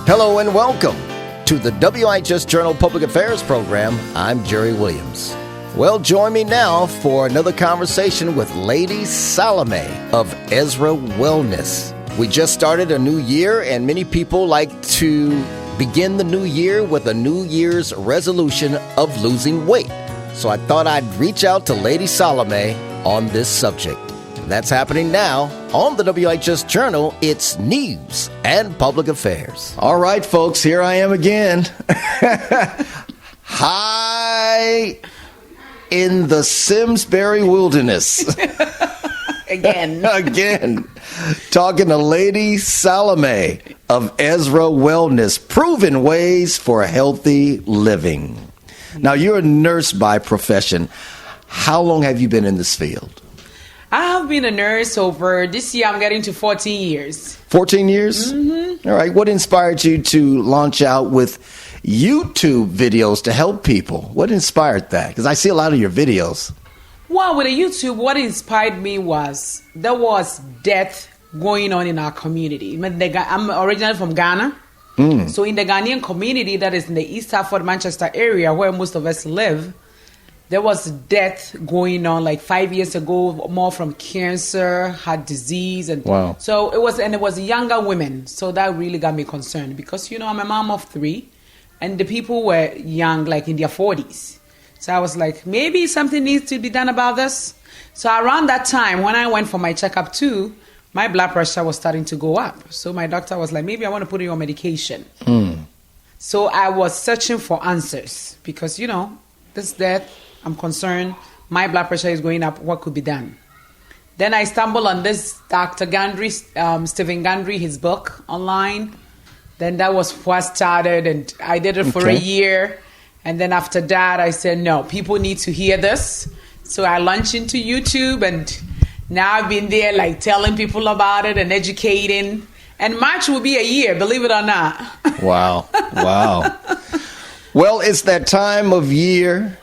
Hello and welcome to the WIHS Journal Public Affairs program. I'm Gerry Williams. Well, join me now for another conversation with Lady Salomey of Ezra Wellness. We just started a new year, and many people like to begin the new year with a New Year's resolution of losing weight. So I thought I'd reach out to Lady Salomey on this subject. That's happening now on the WIHS Journal. It's News and Public Affairs. All right, folks, here I am again. Hi in the Simsbury Wilderness. Again. Talking to Lady Salomey of Ezra Wellness, proven ways for healthy living. Now, you're a nurse by profession. How long have you been in this field? I have been a nurse over this year. I'm getting to 14 years. 14 years? Mm-hmm. All right. What inspired you to launch out with YouTube videos to help people? What inspired that? Because I see a lot of your videos. Well, with the YouTube, what inspired me was there was death going on in our community. I'm originally from Ghana. So in the Ghanaian community that is in the East Hartford, Manchester area where most of us live, there was death going on like 5 years ago, more from cancer, heart disease. And wow. So it was younger women. So that really got me concerned because, I'm a mom of 3 and the people were young, like in their 40s. So I was like, maybe something needs to be done about this. So around that time, when I went for my checkup too, my blood pressure was starting to go up. So my doctor was like, maybe I want to put you on medication. So I was searching for answers because, this death, I'm concerned. My blood pressure is going up. What could be done? Then I stumbled on this Dr. Gundry, Stephen Gundry, his book online. Then that was first started, and I did it for a year. And then after that, I said, no, people need to hear this. So I launched into YouTube, and now I've been there like telling people about it and educating. And March will be a year, believe it or not. Wow. Well, it's that time of year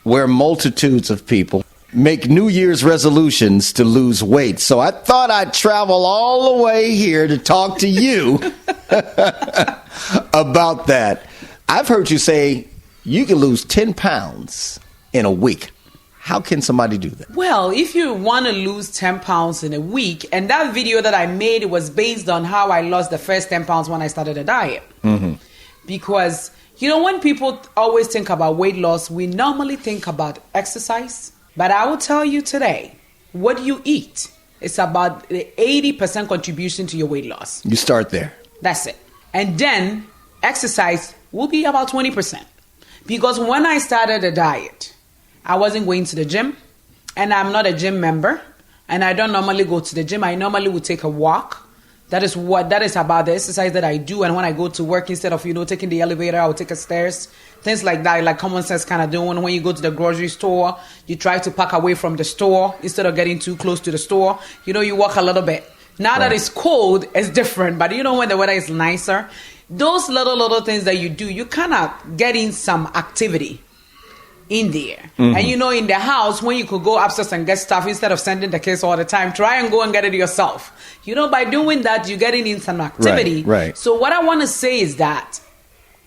where multitudes of people make New Year's resolutions to lose weight. So I thought I'd travel all the way here to talk to you about that. I've heard you say you can lose 10 pounds in a week. How can somebody do that? Well, if you want to lose 10 pounds in a week, and that video that I made, it was based on how I lost the first 10 pounds when I started a diet. Because when people always think about weight loss, we normally think about exercise. But I will tell you today, what you eat is about the 80% contribution to your weight loss. You start there. That's it. And then exercise will be about 20%. Because when I started a diet, I wasn't going to the gym, and I'm not a gym member, and I don't normally go to the gym. I normally would take a walk. That is about the exercise that I do. And when I go to work, instead of, taking the elevator, I would take a stairs. Things like that, like common sense kind of doing. When you go to the grocery store, you try to park away from the store instead of getting too close to the store. You walk a little bit. Now that it's cold, it's different. But when the weather is nicer, those little things that you do, you kind of get in some activity in there. And in the house, when you could go upstairs and get stuff instead of sending the kids all the time, try and go and get it yourself. By doing that, you're getting in some activity. Right. So what I want to say is that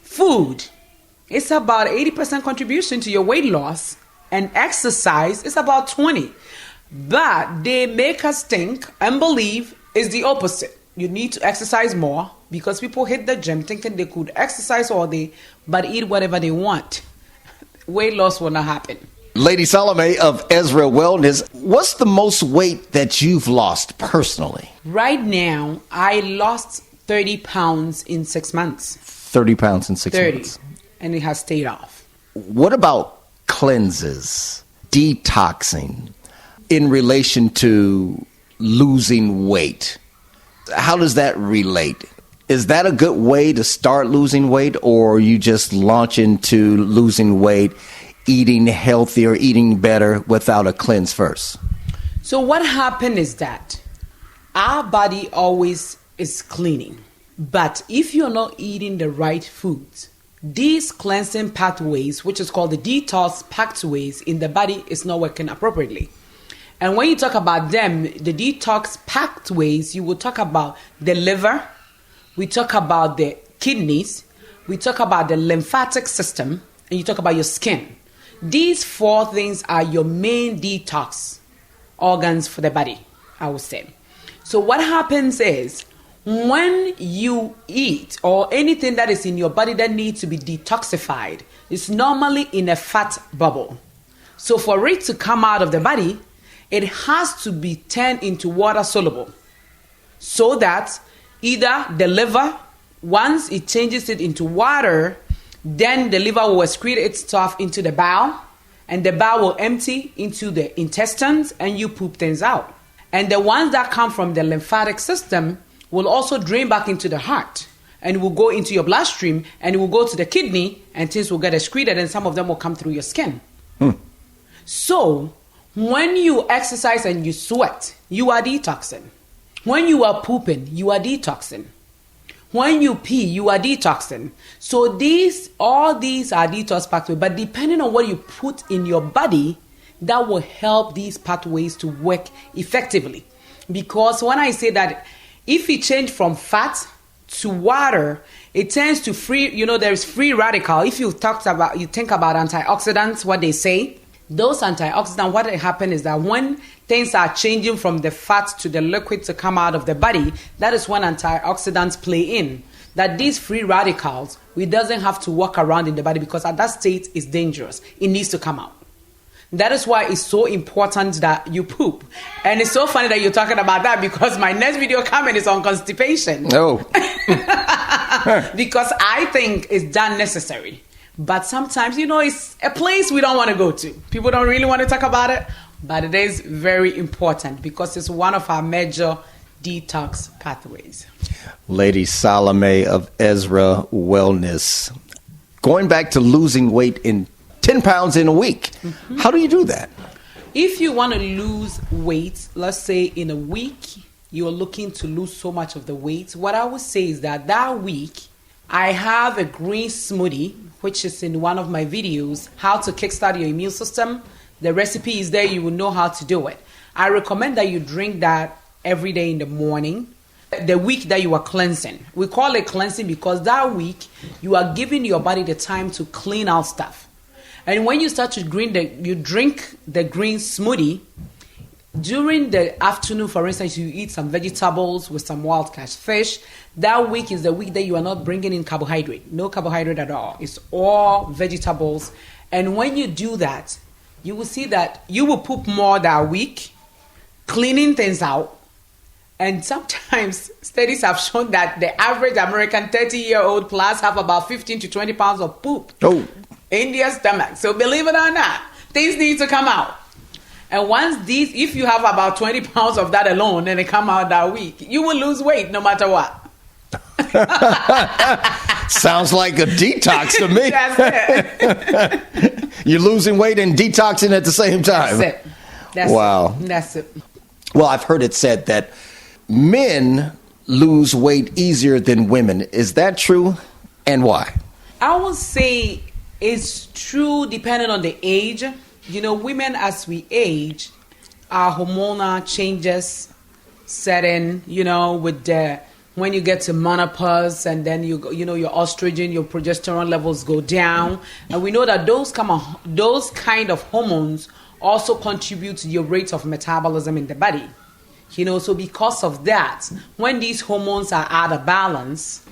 food is about 80% contribution to your weight loss, and exercise is about 20%. But they make us think and believe it's the opposite. You need to exercise more because people hit the gym thinking they could exercise all day but eat whatever they want. Weight loss will not happen. Lady Salomey of Ezra Wellness, what's the most weight that you've lost personally? Right now, I lost 30 pounds in 6 months. 30 pounds in 6 months. And it has stayed off. What about cleanses, detoxing in relation to losing weight? How does that relate? Is that a good way to start losing weight, or you just launch into losing weight, eating healthier, eating better without a cleanse first? So what happened is that our body always is cleaning. But if you're not eating the right foods, these cleansing pathways, which is called the detox pathways in the body, is not working appropriately. And when you talk about them, the detox pathways, you will talk about the liver. We talk about the kidneys, we talk about the lymphatic system, and you talk about your skin. These 4 things are your main detox organs for the body, I would say. So what happens is, when you eat or anything that is in your body that needs to be detoxified, it's normally in a fat bubble. So for it to come out of the body, it has to be turned into water soluble. So that either the liver, once it changes it into water, then the liver will excrete its stuff into the bowel, and the bowel will empty into the intestines, and you poop things out. And the ones that come from the lymphatic system will also drain back into the heart, and will go into your bloodstream, and it will go to the kidney, and things will get excreted, and some of them will come through your skin. So when you exercise and you sweat, you are detoxing. When you are pooping, you are detoxing. When you pee, you are detoxing. So all these are detox pathways, but depending on what you put in your body, that will help these pathways to work effectively. Because when I say that, if you change from fat to water, it tends to there's free radical. If you think about antioxidants, what they say, those antioxidants, what happens is that when things are changing from the fat to the liquid to come out of the body, that is when antioxidants play in. That these free radicals, we doesn't have to walk around in the body, because at that state it's dangerous. It needs to come out. That is why it's so important that you poop. And it's so funny that you're talking about that, because my next video coming is on constipation. Oh. Because I think it's done necessary. But sometimes, it's a place we don't want to go to. People don't really want to talk about it, but it is very important because it's one of our major detox pathways. Lady Salomey of Ezra Wellness. Going back to losing weight in 10 pounds in a week. Mm-hmm. How do you do that? If you want to lose weight, let's say in a week, you're looking to lose so much of the weight, what I would say is that week, I have a green smoothie, which is in one of my videos, how to kickstart your immune system. The recipe is there. You will know how to do it. I recommend that you drink that every day in the morning. The week that you are cleansing. We call it cleansing because that week, you are giving your body the time to clean out stuff. And when you start to you drink the green smoothie, during the afternoon, for instance, you eat some vegetables with some wild catch fish. That week is the week that you are not bringing in carbohydrate. No carbohydrate at all. It's all vegetables. And when you do that, you will see that you will poop more that week, cleaning things out. And sometimes studies have shown that the average American 30-year-old plus have about 15 to 20 pounds of poop in their stomach. So believe it or not, things need to come out. And if you have about 20 pounds of that alone and they come out that week, you will lose weight no matter what. Sounds like a detox to me. That's it. You're losing weight and detoxing at the same time. That's it. Wow. That's it. Well, I've heard it said that men lose weight easier than women. Is that true? And why? I would say it's true depending on the age. Women, as we age, our hormonal changes set in, with when you get to menopause, and then your estrogen, your progesterone levels go down. And we know that those kind of hormones also contribute to your rate of metabolism in the body. So because of that, when these hormones are out of balance,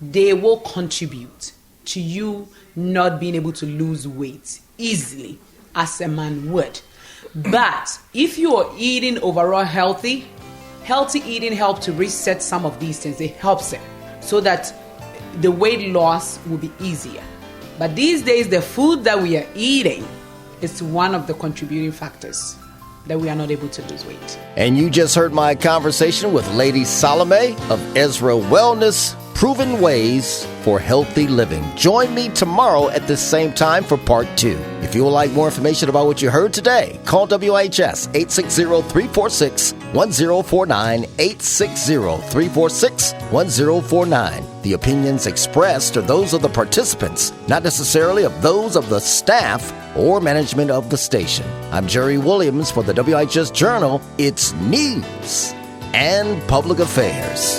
they will contribute to you not being able to lose weight easily as a man would. But if you are eating overall healthy eating helps to reset some of these things. It helps it so that the weight loss will be easier. But these days, the food that we are eating is one of the contributing factors that we are not able to lose weight. And you just heard my conversation with Lady Salomey of Ezra Wellness, Proven Ways for Healthy Living. Join me tomorrow at the same time for part 2. If you would like more information about what you heard today, call WIHS 860-346-1049, 860-346-1049. The opinions expressed are those of the participants, not necessarily of those of the staff or management of the station. I'm Gerry Williams for the WIHS Journal. It's news and public affairs.